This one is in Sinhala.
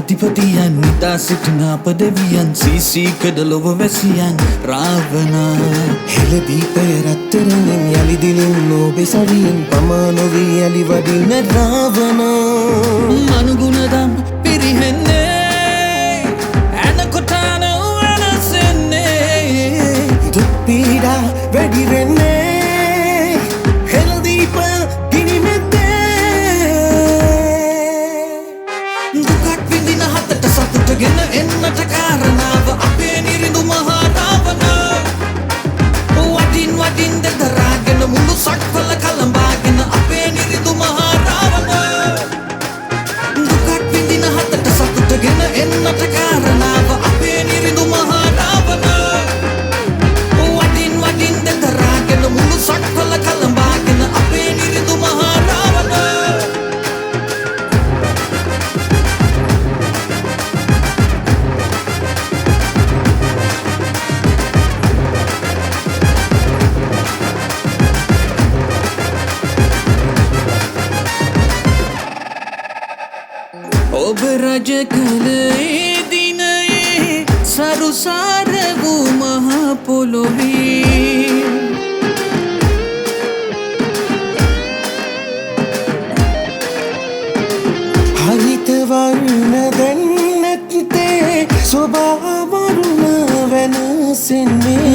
අධිපතියන් නිදා සිටින අපදවියන් සීසීකඩ ලොව වැසියන් රාවනා හෙළදීපය රත්තරනෙන් යළිදිලින් නොබෙ සවියෙන් පමා නොවී යළි වඩින රාවනා මනුගුණදම් පිරිහෙන්නේ ඇනකොටාන වනසෙන්නේ දුක් පීඩා වැඩි වෙන්නේ හෙළදීප ගෙන එන්නට කාරණාව අපේ නිරිඳු මහා රාවණ වටින් වටින් දෙදරාගෙන මුළු සක්වල කලඹාගෙන අපේ නිරිඳු මහා රාවණ දුකක් විඳින හතට සතුටගෙන එන්නට කාරණාව අපේ නිරිඳු මහා රාවණ වටින් වටින් දෙදරාගෙන මුළු සක්වල කලඹාගෙන අපේ නිරිඳු මහා රාවණ ඔබ රජ කළේ දිනයේ සරුසාර වූ මහා පොළොවේ හරිත වර්ණ දැන් නැත්තේ සොබා වරුණ වෙනසෙන්නේ